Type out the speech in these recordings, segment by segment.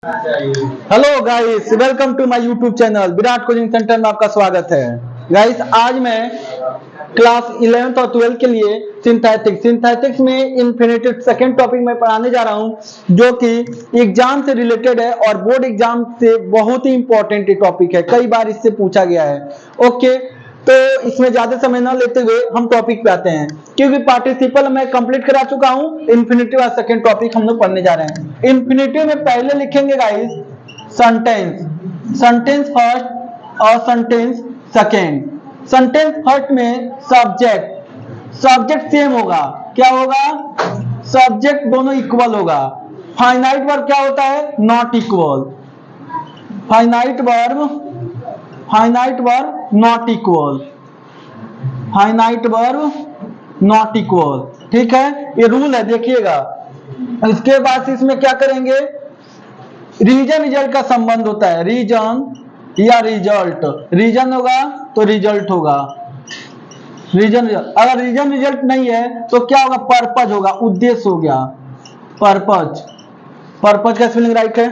Hello guys, welcome to my YouTube channel Virat coaching centre में आपका स्वागत है। गाइस, आज मैं क्लास 11th और 12th के लिए सिंथेटिक्स में इन्फिनिटिव सेकंड टॉपिक में पढ़ाने जा रहा हूं, जो कि एग्जाम से रिलेटेड है और बोर्ड एग्जाम से बहुत ही इंपॉर्टेंट टॉपिक है। कई बार इससे पूछा गया है। ओके, तो इसमें ज्यादा समय ना लेते हुए हम टॉपिक पे आते हैं, क्योंकि पार्टिसिपल मैं कंप्लीट करा चुका हूं। इन्फिनिटिव और सेकंड टॉपिक हम लोग पढ़ने जा रहे हैं। इन्फिनिटिव में पहले लिखेंगे गाइस सेंटेंस फर्स्ट और सेंटेंस सेकंड। सेंटेंस फर्स्ट में सब्जेक्ट सेम होगा। क्या होगा? सब्जेक्ट दोनों इक्वल होगा। फाइनाइट वर्ब क्या होता है? Not equal. Finite verb not equal. ठीक है, ये रूल है, देखिएगा। इसके बाद इसमें क्या करेंगे? रीजन रिजल्ट का संबंध होता है। रीजन या रिजल्ट, रीजन होगा तो रिजल्ट होगा। रीजन रिजल्ट, अगर रीजन रिजल्ट नहीं है तो क्या होगा? पर्पज होगा, उद्देश्य हो गया। पर्पज का स्पेलिंग राइट है?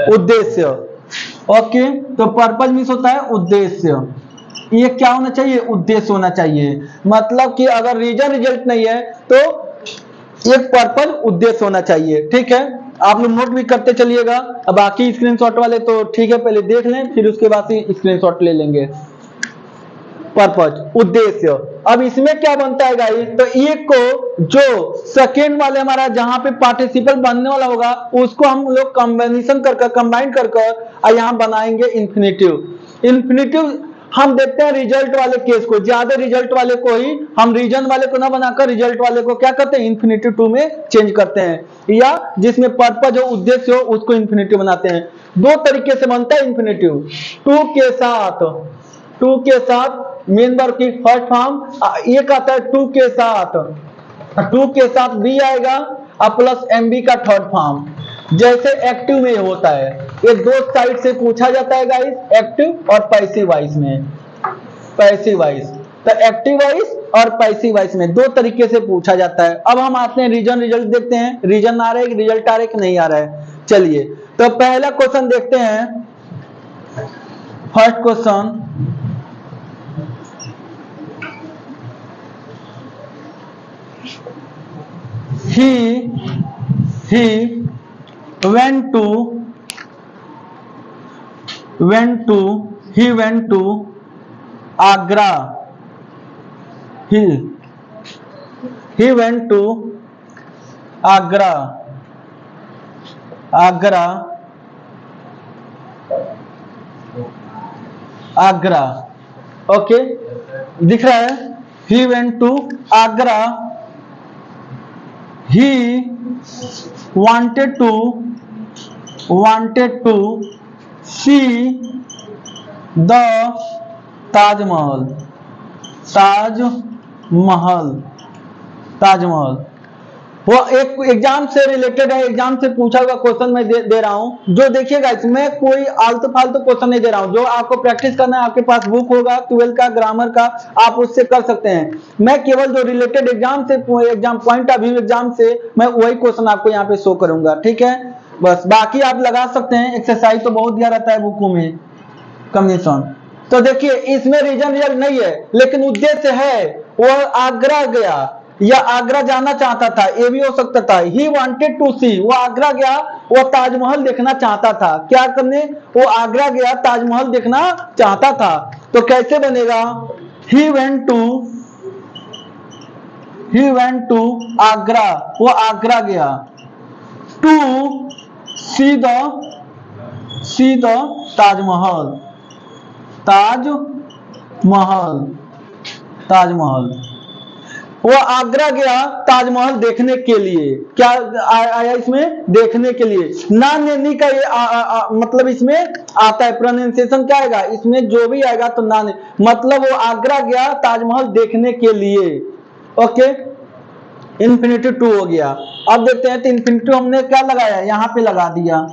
उद्देश्य। ओके, तो पर्पज मीन्स होता है उद्देश्य। ये क्या होना चाहिए? उद्देश्य होना चाहिए। मतलब कि अगर रीजन रिजल्ट नहीं है तो एक पर्पज उद्देश्य होना चाहिए। ठीक है, आप लोग नोट भी करते चलिएगा। अब बाकी स्क्रीनशॉट वाले तो ठीक है, पहले देख लें, फिर उसके बाद ही स्क्रीनशॉट ले लेंगे। पर्पज, उद्देश्य। अब इसमें क्या बनता है गाइस? तो एक को जो सेकेंड वाले हमारा जहां पे पार्टिसिपल बनने वाला होगा उसको हम लोग कंबाइन कर यहां बनाएंगे इन्फिनिटिव। हम देखते हैं रिजल्ट वाले केस को, ज्यादा रिजल्ट वाले को ही हम रीजन वाले को ना बनाकर रिजल्ट वाले को क्या करते हैं? इन्फिनिटिव टू में चेंज करते हैं, या जिसमें पर्पज हो, उद्देश्य हो, उसको इन्फिनिटिव बनाते हैं। दो तरीके से बनता है इन्फिनिटिव। टू के साथ मेन वर्ब की फर्स्ट फॉर्म, एक आता है टू के साथ बी आएगा और प्लस एमबी का थर्ड फॉर्म। जैसे एक्टिव में होता है, ये दो साइड से पूछा जाता है गाइस, एक्टिव और पैसिव वॉइस में। तो एक्टिव वॉइस और पैसिव वॉइस में दो तरीके से पूछा जाता है। अब हम आते हैं रीजन रिजल्ट देखते हैं। रीजन आ रहा है, रिजल्ट आ रहा है कि नहीं आ रहा है? चलिए, तो पहला क्वेश्चन देखते हैं। First question, he went to Agra. He went to Agra. Okay, दिख रहा है? he went to Agra. He wanted to see the Taj Mahal. वो एक एग्जाम से रिलेटेड है, एग्जाम से पूछा हुआ क्वेश्चन मैं दे रहा हूं। जो देखिएगा, इसमें कोई आलतू फालतू क्वेश्चन नहीं दे रहा हूं। जो आपको प्रैक्टिस करना है, आपके पास बुक होगा 12 का, ग्रामर का, आप उससे कर सकते हैं। मैं केवल जो related exam point of view exam से मैं वही क्वेश्चन आपको यहाँ पे शो करूंगा। ठीक है, बस बाकी आप लगा सकते हैं। एक्सरसाइज तो बहुत दिया रहता है बुकों में, कमीशन। तो देखिए, इसमें रीजन रिजल्ट नहीं है, लेकिन उद्देश्य है। वो आगरा गया या आगरा जाना चाहता था, ये भी हो सकता था। ही वांटेड टू सी, वो आगरा गया, वो ताजमहल देखना चाहता था। क्या करने? वो आगरा गया, ताजमहल देखना चाहता था। तो कैसे बनेगा? ही वेंट टू आगरा, वो आगरा गया। To see the Taj Mahal. वो आगरा गया ताजमहल देखने के लिए। क्या आया इसमें? देखने के लिए। ना नेनी का ये मतलब इसमें आता है। प्रोनाउंसिएशन क्या आएगा इसमें? जो भी आएगा तो ना ने, मतलब वो आगरा गया ताजमहल देखने के लिए। ओके, इन्फिनिटिव टू हो गया। अब देखते हैं, तो इन्फिनिटिव हमने क्या लगाया? यहाँ पे लगा दिया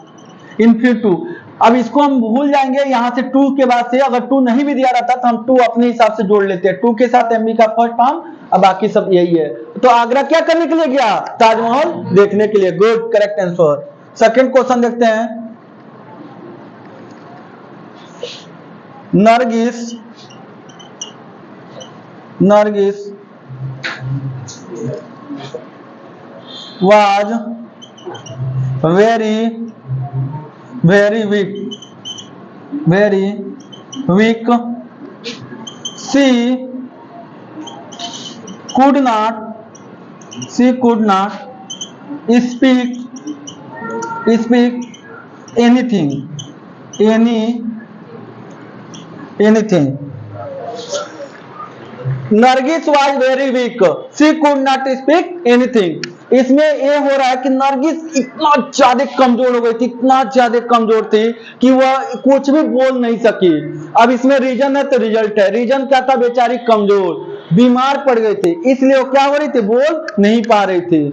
इन्फिनिटिव। अब इसको हम भूल जाएंगे, यहाँ से टू के बाद से अगर टू नहीं भी दिया रहता तो हम टू अपने हिसाब से जोड़ लेते हैं। टू के साथ एमबी का फर्स्ट फॉर्म, अब बाकी सब यही है। तो आगरा क्या करने के लिए गया? ताजमहल देखने के लिए। Good, correct answer. Second question देखते हैं। Nargis was very weak. She could not speak anything. Nargis was very week, she could not speak anything. इसमें ये हो रहा है कि नरगिस इतना ज्यादा कमजोर हो गई थी, इतना ज्यादा कमजोर थी कि वह कुछ भी बोल नहीं सकी। अब इसमें रीजन है तो रिजल्ट है। रीजन क्या था? बेचारी कमजोर, बीमार पड़ गए थे, इसलिए वो क्या हो रही थी? बोल नहीं पा रही थी।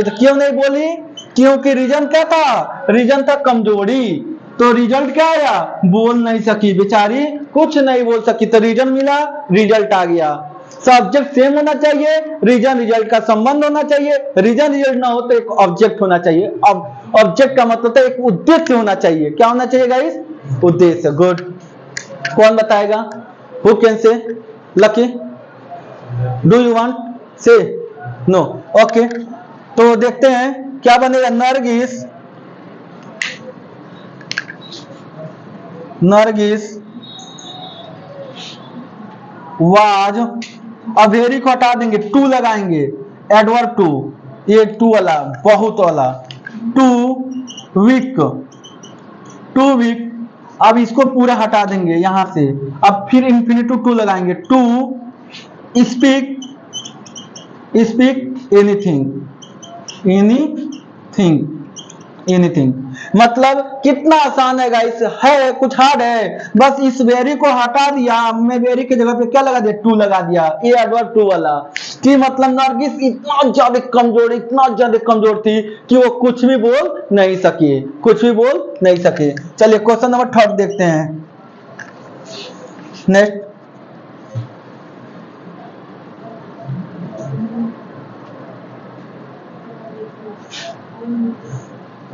तो क्यों नहीं बोली? क्योंकि रीजन क्या था? रीजन था कमजोरी। तो रिजल्ट क्या आया? बोल नहीं सकी बेचारी, कुछ नहीं बोल सकी। तो रीजन मिला, रिजल्ट आ गया। सब्जेक्ट सेम होना चाहिए, रीजन रिजल्ट का संबंध होना चाहिए। रीजन रिजल्ट ना हो तो एक ऑब्जेक्ट होना चाहिए। अब ऑब्जेक्ट का मतलब है एक उद्देश्य होना चाहिए। क्या होना चाहिए गाइस? उद्देश्य। गुड। कौन बताएगा? Who can say? Lucky, do you want say? No. Okay, तो देखते हैं क्या बनेगा। नरगिस वाज, अब वेरी को हटा देंगे, टू लगाएंगे, एडवर्ब टू, ये टू वाला, बहुत वाला, टू वीक। अब इसको पूरा हटा देंगे यहां से। अब फिर इंफिनिटिव टू लगाएंगे, टू स्पीक एनीथिंग। मतलब कितना आसान है गाइस, है कुछ हार्ड है? बस इस वेरी को हटा दिया, मैं वेरी की जगह पे क्या लगा दिया? टू लगा दिया, ये एडवर्ब टू वाला। कि मतलब नरगिस इतना ज्यादा कमजोर थी कि वो कुछ भी बोल नहीं सके। चलिए क्वेश्चन नंबर 3 देखते हैं। Next,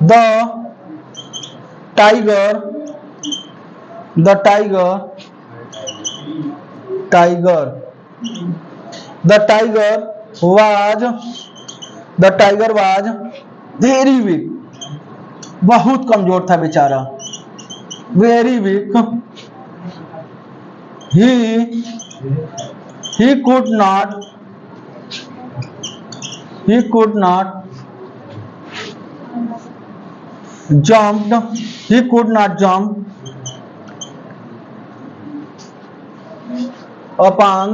The tiger was very weak, बहुत कमजोर था बेचारा, very weak. He could not jump upon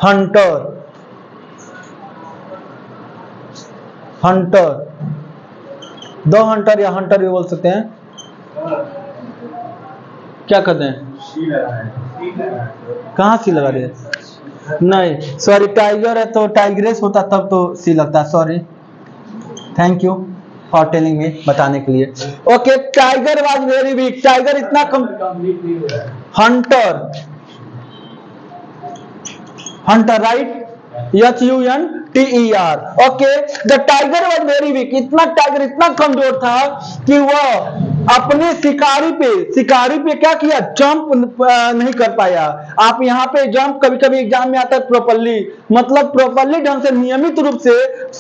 hunter। The Hunter या हंटर भी बोल सकते हैं। क्या कहते हैं? कहाँ सी लगा रहे? नहीं, सॉरी, टाइगर है तो टाइग्रेस होता तब तो सी लगता। Sorry, thank you for telling me, बताने के लिए। Okay, tiger was very weak, tiger इतना कम। Hunter right, HUNTER। Okay, the tiger was very weak, tiger इतना कमजोर था कि वह अपने शिकारी पे क्या किया? जंप नहीं कर पाया। आप यहाँ पे जंप कभी कभी एग्जाम में आता है प्रॉपर्ली, मतलब प्रॉपर्ली ढंग से नियमित रूप से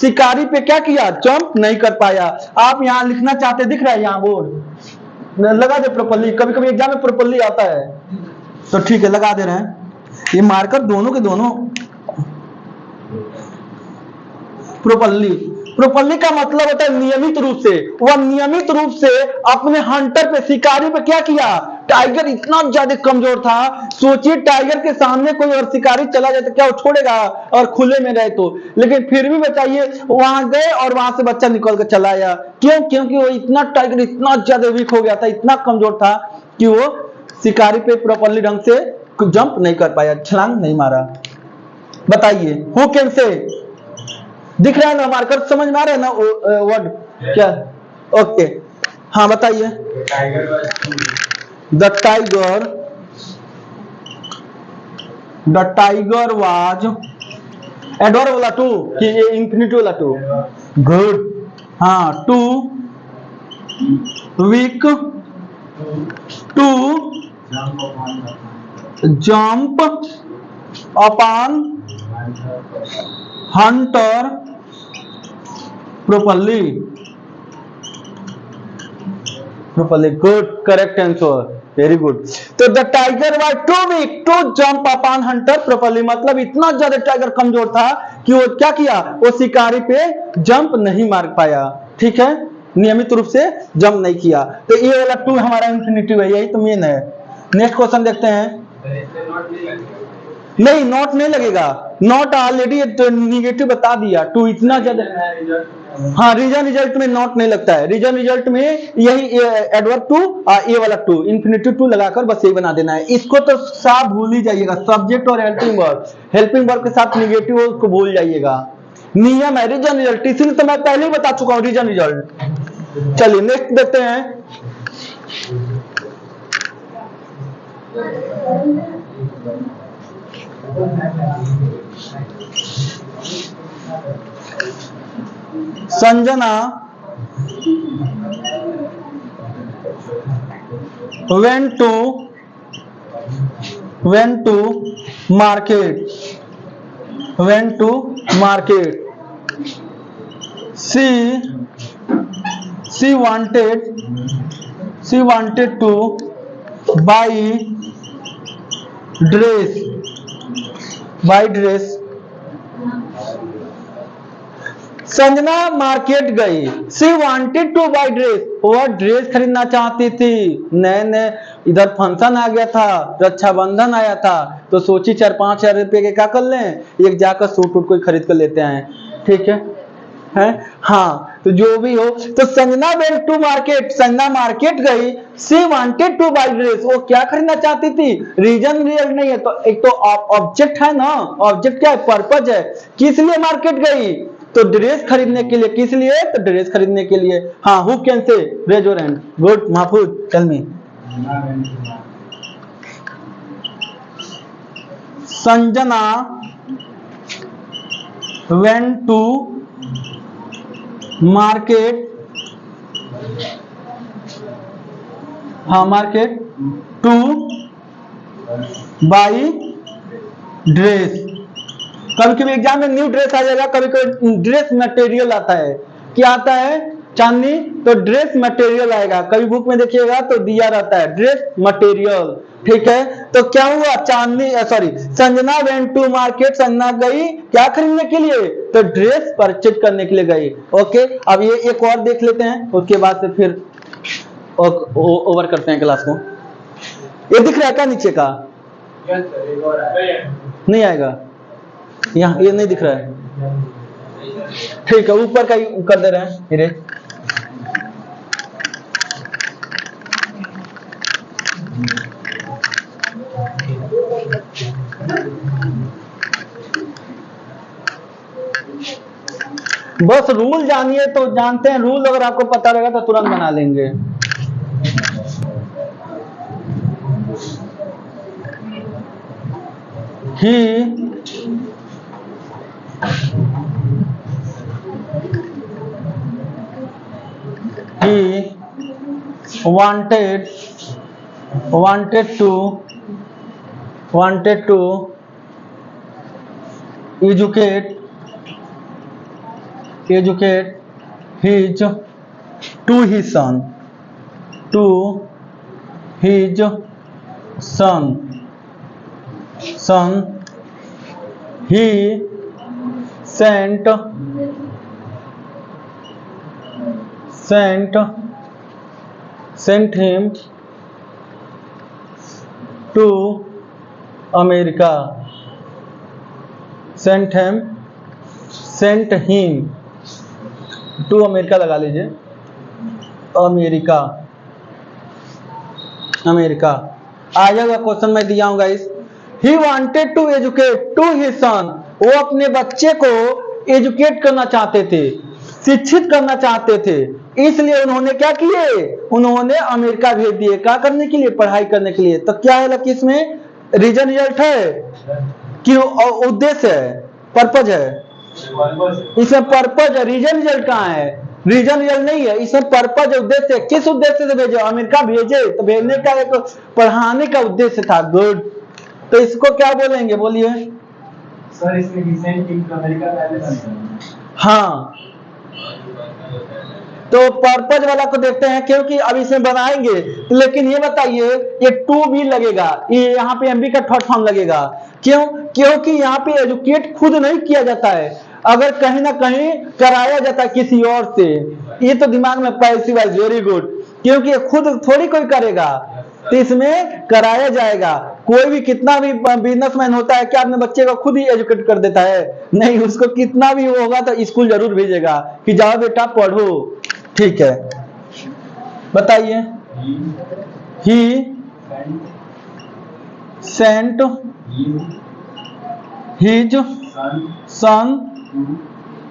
शिकारी पे क्या किया? जंप नहीं कर पाया। आप यहाँ लिखना चाहते, दिख रहा है यहाँ बोर्ड, लगा दे प्रॉपर्ली। कभी कभी एग्जाम में प्रॉपर्ली आता है तो ठीक है, लगा दे रहे हैं। ये मार्कर दोनों के दोनों प्रोपरली का मतलब होता है नियमित रूप से। वह नियमित रूप से अपने हंटर पे, शिकारी पे क्या किया? टाइगर इतना ज्यादा कमजोर था। सोचिए, टाइगर के सामने कोई और शिकारी चला जाए तो क्या वो छोड़ेगा? और खुले में रहे तो। लेकिन फिर भी बताइए, वहां गए और वहां से बच्चा निकल कर चला आया। क्यों? क्योंकि वो टाइगर इतना ज्यादा वीक हो गया था, इतना कमजोर था कि वो शिकारी पे प्रॉपर्ली ढंग से जंप नहीं कर पाया, छलांग नहीं मारा। बताइए, हु कैन से? दिख रहा है ना मार्कर? समझ में आ रहा है ना वर्ड क्या? ओके, हाँ बताइए। द टाइगर वाज एडवर्ब वाला टू कि ये इंफिनिटी वाला टू? गुड। हाँ, too weak, to jump upon hunter properly. Good, correct answer, very good. तो the tiger was too weak to jump upon hunter properly, मतलब इतना ज्यादा टाइगर कमजोर था कि वो क्या किया, वो शिकारी पे जंप नहीं मार पाया। ठीक है, नियमित रूप से जंप नहीं किया। तो ये वाला टू हमारा इंफिनिटिव है, यही तो मेन है। नेक्स्ट क्वेश्चन देखते हैं। नहीं, नॉट नहीं लगेगा, नॉट ऑलरेडी निगेटिव बता दिया। टू इतना ज्यादा, हाँ, रीजन रिजल्ट में नॉट नहीं लगता है। रीजन रिजल्ट में यही एडवर्ब टू ये वाला टू इंफिनिटिव टू लगाकर बस यही बना देना है। इसको तो साफ भूल ही जाइएगा, सब्जेक्ट और हेल्पिंग वर्ब के साथ निगेटिव हो उसको भूल जाइएगा। नियम है रीजन रिजल्ट, इसीलिए तो मैं पहले ही बता चुका हूँ रीजन रिजल्ट। चलिए नेक्स्ट देखते हैं। Sanjana went to market, she wanted to buy dress। Sanjana market गई, she wanted to buy dress, वह ड्रेस खरीदना चाहती थी। नए नए इधर फंक्शन आ गया था, रक्षाबंधन आया था, तो सोची 4-5 हजार रुपए के क्या कर लें, एक जाकर सूट कोई खरीद कर लेते हैं। ठीक है, हाँ, तो जो भी हो, तो Sanjana went to market, Sanjana market गई। She wanted to buy dress, वो क्या खरीदना चाहती थी। रीजन रियल नहीं है, तो एक तो ऑब्जेक्ट है ना, ऑब्जेक्ट क्या है, पर्पज है। किस लिए मार्केट गई, तो ड्रेस खरीदने के लिए। किस लिए, तो ड्रेस खरीदने के लिए। हाँ, who can say, raise your hand. Good Mahfooz, tell me. Sanjana went to market, हाँ मार्केट, टू बाई ड्रेस। कभी कभी एग्जाम में न्यू ड्रेस आ जाएगा, कभी कभी ड्रेस मटेरियल आता है। क्या आता है, चांदनी, तो ड्रेस मटेरियल आएगा। कभी बुक में देखिएगा तो दिया रहता है ड्रेस मटेरियल। ठीक है, तो क्या हुआ, Sanjana went to market, Sanjana गई क्या खरीदने के लिए, तो ड्रेस परचेज करने के लिए गई। ओके, अब ये एक और देख लेते हैं, उसके बाद से फिर ओवर करते हैं क्लास को। ये दिख रहा है क्या नीचे का, नहीं आएगा, यहाँ ये नहीं दिख रहा है। ठीक है, ऊपर का ही कर दे रहे हैं इरेज। बस रूल जानिए तो जानते हैं, रूल अगर आपको पता रहेगा तो तुरंत बना लेंगे। ही wanted to educate his son, he sent him to America, sent him to America लगा लीजिए, अमेरिका आ जाएगा। क्वेश्चन मैं दिया हूँ guys. He wanted to educate to his son, वो अपने बच्चे को एजुकेट करना चाहते थे, शिक्षित करना चाहते थे, इसलिए उन्होंने क्या किए, उन्होंने अमेरिका भेज दिए। क्या करने के लिए, पढ़ाई करने के लिए। तो क्या है लकी, इसमें रीजन रिजल्ट है कि उद्देश्य है, पर्पज है, इसमें पर्पज है, रीजन रिजल्ट कहाँ है? रीजन रिजल्ट नहीं है, इसमें पर्पज उद्देश्य। किस उद्देश्य से भेजे? अमेरिका भेजे तो भेजने का एक पढ़ाने का उद्देश्य था। गुड, तो इसको क्या बोलेंगे? बोलिए सर। इसमें रिसेंट अमेरिका पहले, हाँ, तो पर्पज वाला को देखते हैं, क्योंकि अब इसमें बनाएंगे। लेकिन ये बताइए, ये टू भी लगेगा, ये यहाँ पे एमबी का थर्ड फॉर्म लगेगा। क्यों? क्योंकि यहाँ पे एजुकेट खुद नहीं किया जाता है, अगर कहीं ना कहीं कराया जाता है किसी और से। ये तो दिमाग में पैसिव है, वेरी गुड, क्योंकि खुद थोड़ी कोई करेगा, तो इसमें कराया जाएगा। कोई भी कितना भी बिजनेसमैन होता है, क्या अपने बच्चे को खुद ही एजुकेट कर देता है? नहीं, उसको कितना भी होगा तो स्कूल जरूर भेजेगा कि जाओ बेटा पढ़ो। ठीक है, बताइए। He sent his son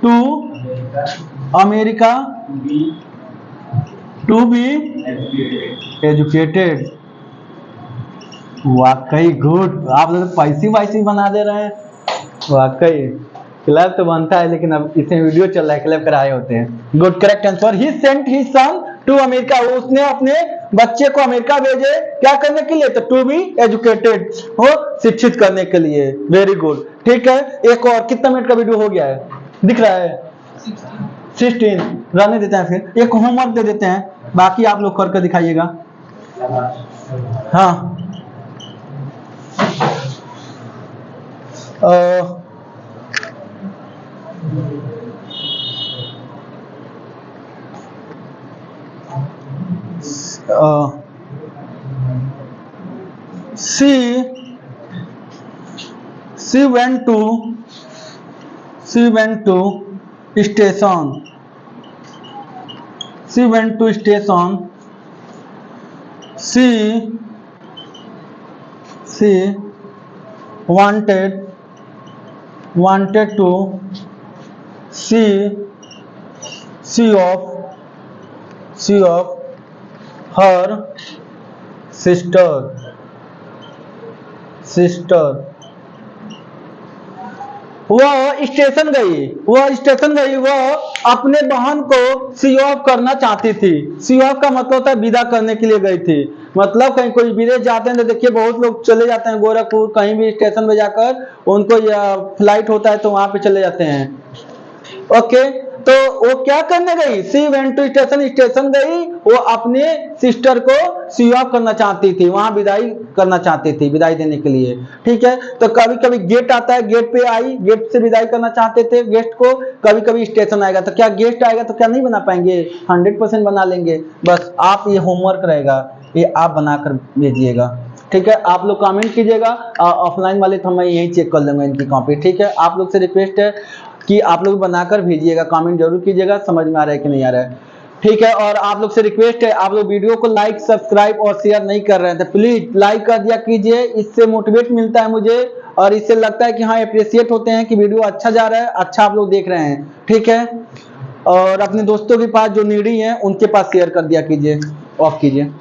to America to be educated. वाकई गुड, आप लोग पैसी बना दे रहे हैं। वाकई क्लब तो बनता है, लेकिन अब इसमें वीडियो चल रहा है, क्लब कराए होते हैं। Good, correct answer. He sent his son to America, उसने अपने बच्चे को अमेरिका भेजे, क्या करने के लिए? तो टू बी एजुकेटेड, हो शिक्षित करने के लिए। वेरी गुड, ठीक है। एक और, कितना मिनट का वीडियो हो गया है? दिख रहा है 16। रहने देते हैं, फिर एक होमवर्क दे देते हैं, बाकी आप लोग करके दिखाइएगा। हाँ, she went to station. She went to station. She wanted to see of her sister. वह स्टेशन गई, वह अपने बहन को सी ऑफ करना चाहती थी। सी ऑफ का मतलब होता है विदा करने के लिए गई थी। मतलब कहीं कोई विदेश जाते हैं तो देखिए बहुत लोग चले जाते हैं गोरखपुर, कहीं भी स्टेशन पे जाकर उनको फ्लाइट होता है तो वहां पे चले जाते हैं। ओके, तो वो क्या करने गई? सी वेंट टू स्टेशन गई, वो अपने सिस्टर को सी ऑफ करना चाहती थी, वहां विदाई करना चाहती थी, विदाई देने के लिए। ठीक है, तो कभी कभी गेट आता है, गेट पे आई, गेट से विदाई करना चाहते थे गेस्ट को। कभी कभी स्टेशन आएगा, तो क्या गेस्ट आएगा तो क्या नहीं बना पाएंगे? 100% बना लेंगे। बस आप ये होमवर्क रहेगा, ये आप बनाकर भेजिएगा। ठीक है, आप लोग कमेंट कीजिएगा, ऑफलाइन वाले तो मैं यही चेक कर लूंगा इनकी कॉपी। ठीक है, आप लोग से रिक्वेस्ट है कि आप लोग बनाकर भेजिएगा, कमेंट जरूर कीजिएगा समझ में आ रहा है कि नहीं आ रहा है। ठीक है, और आप लोग से रिक्वेस्ट है, आप लोग वीडियो को लाइक, सब्सक्राइब और शेयर नहीं कर रहे हैं तो प्लीज लाइक कर दिया कीजिए, इससे मोटिवेट मिलता है मुझे और इससे लगता है कि हाँ अप्रिशिएट होते हैं कि वीडियो अच्छा जा रहा है, अच्छा आप लोग देख रहे हैं। ठीक है, और अपने दोस्तों के पास जो नीडी हैं उनके पास शेयर कर दिया कीजिए, ऑफ कीजिए।